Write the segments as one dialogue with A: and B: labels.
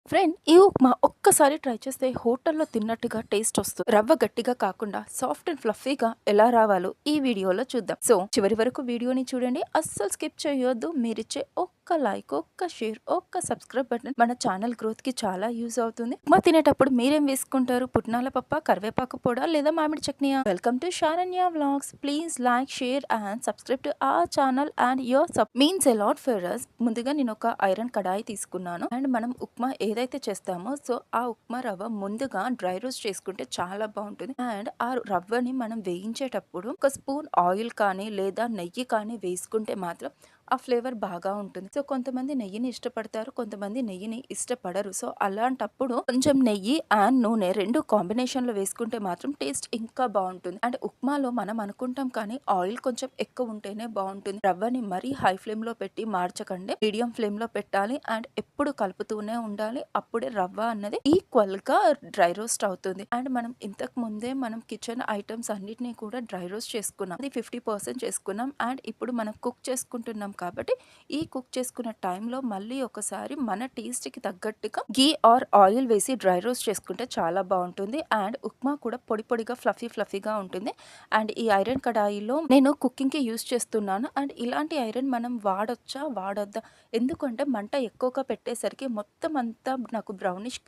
A: Friend ఈ ఉప్మా ఒక్కసారి try చేస్తే హోటల్లో తిన్నట్టుగా టేస్ట్ వస్తుంది. రవ్వ గట్టిగా కాకుండా సాఫ్ట్ అండ్ ఫ్లఫీగా ఎలా రావాలో ఈ వీడియోలో చూద్దాం. సో చివరి వరకు వీడియోని చూడండి, అస్సలు స్కిప్ చేయొద్దు. మీరిచ్చే ఒక్క లైక్, ఒక్క షేర్, ఒక్క సబ్స్క్రైబ్ బటన్ మన ఛానల్ గ్రోత్ కి చాలా యూజ్ అవుతుంది. ఉప్మా తినేటప్పుడు మీరేం వేసుకుంటారు? పుట్నాల పప్ప, కరివేపాకు పొడ లేదా మామిడి చట్నీయా? Welcome to Saranya vlogs. Please like, share and subscribe to our channel and your sub means a lot for us. ముందుగా నేను ఒక ఐరన్ కడాయి తీసుకున్నాను అండ్ మనం ఉప్మా ఏదైతే చేస్తామో సో ఆ ఉప్మా రవ్వ ముందుగా డ్రై రోస్ట్ చేసుకుంటే చాలా బాగుంటుంది. అండ్ ఆ రవ్వని మనం వేయించేటప్పుడు ఒక స్పూన్ ఆయిల్ కానీ లేదా నెయ్యి కానీ వేసుకుంటే మాత్రం ఆ ఫ్లేవర్ బాగా ఉంటుంది. సో కొంతమంది నెయ్యిని ఇష్టపడతారు, కొంతమంది నెయ్యిని ఇష్టపడరు. సో అలాంటప్పుడు కొంచెం నెయ్యి అండ్ నూనె రెండు కాంబినేషన్ లో వేసుకుంటే మాత్రం టేస్ట్ ఇంకా బాగుంటుంది. అండ్ ఉప్మాలో మనం అనుకుంటాం కానీ ఆయిల్ కొంచెం ఎక్కువ ఉంటేనే బాగుంటుంది. రవ్వని మరీ హై ఫ్లేమ్ లో పెట్టి మార్చకండి, మీడియం ఫ్లేమ్ లో పెట్టాలి అండ్ ఎప్పుడు కలుపుతూనే ఉండాలి. అప్పుడే రవ్వ అన్నది ఈక్వల్ గా డ్రై రోస్ట్ అవుతుంది. అండ్ మనం ఇంతకు ముందే మనం కిచెన్ ఐటమ్స్ అన్నిటినీ కూడా డ్రై రోస్ట్ చేసుకున్నాం, అది 50% చేసుకున్నాం. అండ్ ఇప్పుడు మనం కుక్ చేసుకుంటున్నాం కాబట్టి ఈ కుక్ చేసుకున్న టైంలో మళ్ళీ ఒకసారి మన టేస్ట్ కి తగ్గట్టుగా గీ ఆర్ ఆయిల్ వేసి డ్రై రోస్ట్ చేసుకుంటే చాలా బాగుంటుంది. అండ్ ఉప్మా కూడా పొడి పొడిగా ఫ్లఫీగా ఉంటుంది. అండ్ ఈ ఐరన్ కడాయిలో నేను కుకింగ్ కి యూస్ చేస్తున్నాను. అండ్ ఇలాంటి ఐరన్ మనం వాడొచ్చా వాడొద్దా, ఎందుకంటే మంట ఎక్కువగా పెట్టేసరికి మొత్తం అంతా నాకు బ్రౌనిష్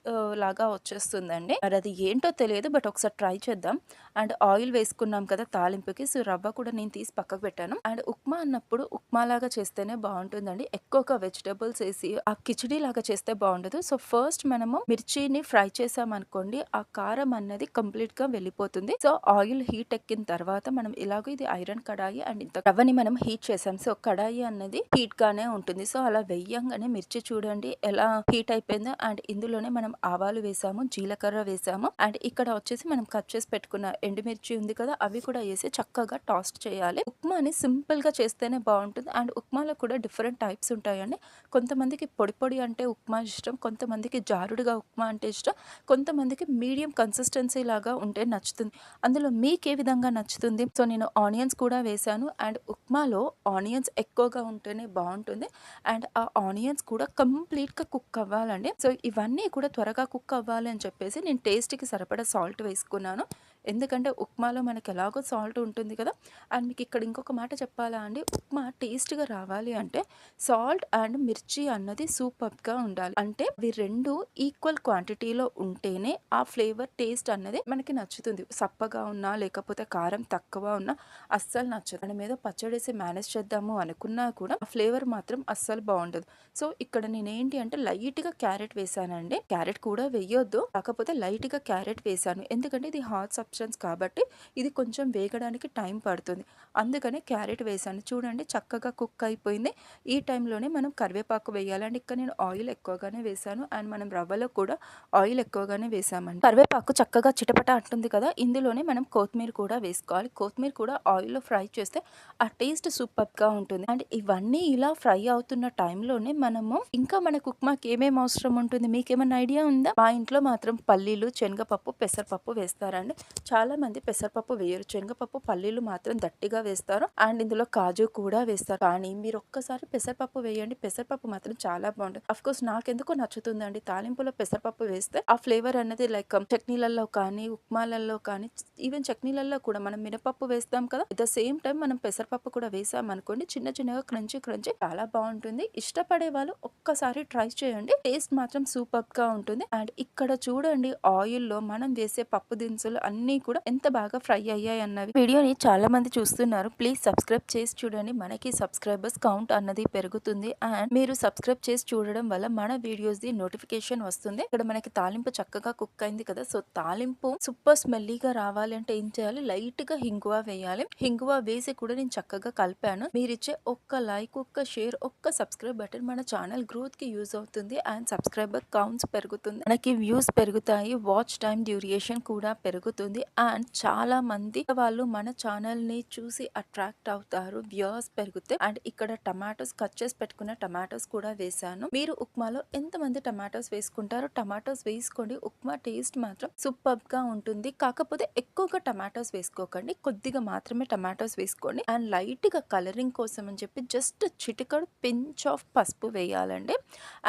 A: లాగా వచ్చేస్తుందండి. మరి అది ఏంటో తెలియదు, బట్ ఒకసారి ట్రై చేద్దాం. అండ్ ఆయిల్ వేసుకున్నాం కదా తాలింపుకి, సో రవ్వ కూడా నేను తీసి పక్కకు పెట్టాను. అండ్ ఉప్మా అన్నప్పుడు ఉప్మా లాగా చేస్తేనే బాగుంటుందండి, ఎక్కువగా వెజిటబుల్స్ వేసి ఆ కిచడీ లాగా చేస్తే బాగుండదు. సో ఫస్ట్ మనము మిర్చిని ఫ్రై చేసామనుకోండి, ఆ కారం అన్నది కంప్లీట్ గా వెళ్ళిపోతుంది. సో ఆయిల్ హీట్ ఎక్కిన తర్వాత మనం ఇలాగో ఇది ఐరన్ కడాయి అండ్ ఇంత రవ్వని మనం హీట్ చేసాం, సో కడాయి అన్నది హీట్ గానే ఉంటుంది. సో అలా వెయ్యంగానే మిర్చి చూడండి ఎలా హీట్ అయిపోయిందో. అండ్ ఇందులోనే మనం ఆవాలు వేసాము, జీలకర్ర వేసాము అండ్ ఇక్కడ వచ్చేసి మనం కట్ చేసి పెట్టుకున్న ఎండుమిర్చి ఉంది కదా, అవి కూడా వేసి చక్కగా టాస్ట్ చేయాలి. ఉప్మాని సింపుల్ గా చేస్తేనే బాగుంటుంది. అండ్ ఉప్మాలో కూడా డిఫరెంట్ టైప్స్ ఉంటాయండి. కొంతమందికి పొడి పొడి అంటే ఉప్మా ఇష్టం, కొంతమందికి జారుడుగా ఉప్మా అంటే ఇష్టం, కొంతమందికి మీడియం కన్సిస్టెన్సీ లాగా ఉంటే నచ్చుతుంది. అందులో మీకు ఏ విధంగా నచ్చుతుంది? సో నేను ఆనియన్స్ కూడా వేసాను. అండ్ ఉప్మాలో ఆనియన్స్ ఎక్కువగా ఉంటేనే బాగుంటుంది. అండ్ ఆ ఆనియన్స్ కూడా కంప్లీట్ గా కుక్ అవ్వాలండి. సో ఇవన్నీ కూడా త్వరగా కుక్ అవ్వాలి అని చెప్పేసి నేను టేస్ట్ కి సరిపడా సాల్ట్ వేసుకున్నాను, ఎందుకంటే ఉప్మాలో మనకి ఎలాగో సాల్ట్ ఉంటుంది కదా. అండ్ మీకు ఇక్కడ ఇంకొక మాట చెప్పాలా అండి, ఉప్మా టేస్ట్గా రావాలి అంటే సాల్ట్ అండ్ మిర్చి అన్నది సూపర్గా ఉండాలి. అంటే ఇవి రెండు ఈక్వల్ క్వాంటిటీలో ఉంటేనే ఆ ఫ్లేవర్ టేస్ట్ అన్నది మనకి నచ్చుతుంది. సప్పగా ఉన్నా లేకపోతే కారం తక్కువ ఉన్నా అస్సలు నచ్చదు. మనం ఏదో పచ్చడేసి మేనేజ్ చేద్దాము అనుకున్నా కూడా ఆ ఫ్లేవర్ మాత్రం అస్సలు బాగుండదు. సో ఇక్కడ నేను ఏంటి అంటే లైట్ గా క్యారెట్ వేసానండి, క్యారెట్ కూడా వేయొద్దు, కాకపోతే లైట్ గా క్యారెట్ వేసాను ఎందుకంటే ఇది హాట్ సబ్స్టెన్స్ కాబట్టి ఇది కొంచెం వేగడానికి టైం పడుతుంది, అందుకని క్యారెట్ వేసాను. చూడండి చక్కగా కుక్ అయిపోయింది. ఈ టైంలోనే మనం కరివేపాకు వేయాలి. అండ్ ఇక్కడ నేను ఆయిల్ ఎక్కువగానే వేసాను అండ్ మనం రవ్వలో కూడా ఆయిల్ ఎక్కువగానే వేసామండి. కరివేపాకు చక్కగా చిటపట అంటుంది కదా, ఇందులోనే మనం కొత్తిమీర కూడా వేసుకోవాలి. కొత్తిమీర కూడా ఆయిల్లో ఫ్రై చేస్తే ఆ టేస్ట్ సూపర్ గా ఉంటుంది. అండ్ ఇవన్నీ ఇలా ఫ్రై అవుతున్న టైంలోనే మనము ఇంకా మనకు ఉప్మాకి ఏమేమి అవసరం ఉంటుంది, మీకేమైనా ఐడియా ఉందా? మా ఇంట్లో మాత్రం పల్లీలు, శనగపప్పు, పెసరపప్పు వేస్తారండి. చాలా మంది పెసరపప్పు వేయరు, శనగపప్పు, పల్లీలు మాత్రం దట్టిగా వేస్తారు. అండ్ ఇందులో కాజు కూడా వేస్తారు. కానీ మీరు ఒక్కసారి పెసరపప్పు వేయండి, పెసరపప్పు మాత్రం చాలా బాగుంటుంది. అఫ్ కోర్స్ నాకెందుకో నచ్చుతుందండి, తాలింపులో పెసరపప్పు వేస్తే ఆ ఫ్లేవర్ అనేది లైక్ చట్నీలలో కానీ ఉప్మాలలో కానీ ఈవెన్ చట్నీలలో కూడా మనం మినపప్పు వేస్తాం కదా, అట్ ద సేమ్ టైం మనం పెసరపప్పు కూడా వేసాం అనుకోండి, చిన్న చిన్నగా క్రంచి చాలా బాగుంటుంది. ఇష్టపడే వాళ్ళు ఒక్కసారి ట్రై చేయండి, టేస్ట్ మాత్రం సూపర్ గా ఉంటుంది. అండ్ ఇక్కడ చూడండి ఆయిల్లో మనం వేసే పప్పు దినుసులు అన్ని కూడా ఎంత బాగా ఫ్రై అయ్యాయి అన్నవి. వీడియోని చాలా మంది చూస్తున్నారు, ప్లీజ్ సబ్స్క్రైబ్ చేసి చూడండి, మనకి సబ్స్క్రైబర్స్ కౌంట్ అన్నది పెరుగుతుంది. అండ్ మీరు సబ్స్క్రైబ్ చేసి చూడడం వల్ల మన వీడియోస్ ది నోటిఫికేషన్ వస్తుంది. ఇక్కడ మనకి తాలింపు చక్కగా కుక్ అయింది కదా, సో తాలింపు సూపర్ స్మెల్లీగా రావాలి అంటే ఏం చేయాలి, లైట్ గా హింగువా వేయాలి. హింగువా వేసి కూడా నేను చక్కగా కలిపాను. మీరిచ్చే ఒక్క లైక్, ఒక్క షేర్, ఒక్క సబ్స్క్రైబ్ బటన్ మన ఛానల్ గ్రోత్ కి యూజ్ అవుతుంది. అండ్ సబ్స్క్రైబర్ కౌంట్స్ పెరుగుతుంది, మనకి వ్యూస్ పెరుగుతాయి, వాచ్ టైం డ్యూరేషన్ కూడా పెరుగుతుంది. వస్తుంది. అండ్ చాలా మంది వాళ్ళు మన ఛానల్ ని చూసి అట్రాక్ట్ అవుతారు. వ్యూవర్స్ పెరిగితే. అండ్ ఇక్కడ టమాటోస్ కట్ చేసి పెట్టుకున్న టమాటోస్ కూడా వేసాను. మీరు ఉప్మాలో ఎంతమంది టమాటోస్ వేసుకుంటారో టమాటోస్ వేసుకోండి. ఉప్మా టేస్ట్ మాత్రం సూపర్ గా ఉంటుంది. కాకపోతే ఎక్కువగా టమాటోస్ వేసుకోకండి. కొద్దిగా మాత్రమే టమాటోస్ వేసుకోండి. అండ్ లైట్ గా కలరింగ్ కోసం అని చెప్పి జస్ట్ చిటికడు పించ్ ఆఫ్ పసుపు వేయాలండి.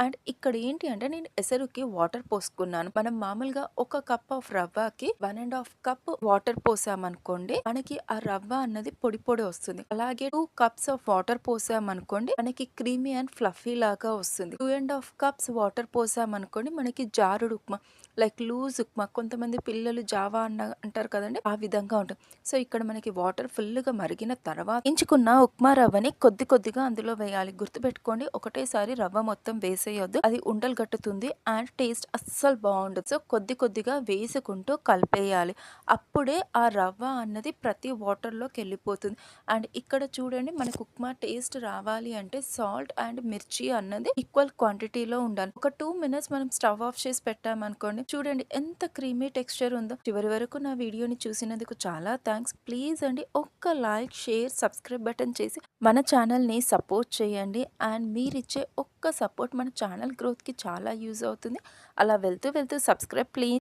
A: అండ్ ఇక్కడ ఏంటి అంటే నేను ఎసరుకి వాటర్ పోసుకున్నాను. మనం మామూలుగా ఒక కప్ ఆఫ్ రవ్వకి 1.5 కప్ వాటర్ పోసామనుకోండి, మనకి ఆ రవ్వ అన్నది పొడి పొడి వస్తుంది. అలాగే 2 కప్స్ ఆఫ్ వాటర్ పోసామనుకోండి, మనకి క్రీమీ అండ్ ఫ్లఫీ లాగా వస్తుంది. 2.5 కప్స్ వాటర్ పోసామనుకోండి, మనకి జారుడు ఉప్మా లైక్ లూజ్ ఉప్మా, కొంతమంది పిల్లలు జావా అంటారు కదండి, ఆ విధంగా ఉంటుంది. సో ఇక్కడ మనకి వాటర్ ఫుల్ గా మరిగిన తర్వాత ఎంచుకున్న ఉప్మా రవ్వని కొద్ది కొద్దిగా అందులో వేయాలి. గుర్తుపెట్టుకోండి, ఒకటేసారి రవ్వ మొత్తం వేసేయొద్దు, అది ఉండలు కట్టుతుంది అండ్ టేస్ట్ అస్సలు బాగుండదు. సో కొద్ది కొద్దిగా వేసుకుంటూ కలిపేయాలి. అప్పుడే ఆ రవ్వ అన్నది ప్రతి వాటర్ లోకి వెళ్ళిపోతుంది. అండ్ ఇక్కడ చూడండి, మనకు ఉప్మా టేస్ట్ రావాలి అంటే సాల్ట్ అండ్ మిర్చి అన్నది ఈక్వల్ క్వాంటిటీలో ఉండాలి. ఒక 2 మినిట్స్ మనం స్టవ్ ఆఫ్ చేసి పెట్టామనుకోండి, చూడండి ఎంత క్రీమీ టెక్స్చర్ ఉందో. చివరి వరకు నా వీడియోని చూసినందుకు చాలా థ్యాంక్స్. ప్లీజ్ అండి, ఒక్క లైక్, షేర్, సబ్స్క్రైబ్ బటన్ చేసి మన ఛానల్ ని సపోర్ట్ చేయండి. అండ్ మీరిచ్చే ఒక్క సపోర్ట్ మన ఛానల్ గ్రోత్ కి చాలా యూజ్ అవుతుంది. అలా వెళ్తూ వెళ్తూ సబ్స్క్రైబ్ ప్లీజ్.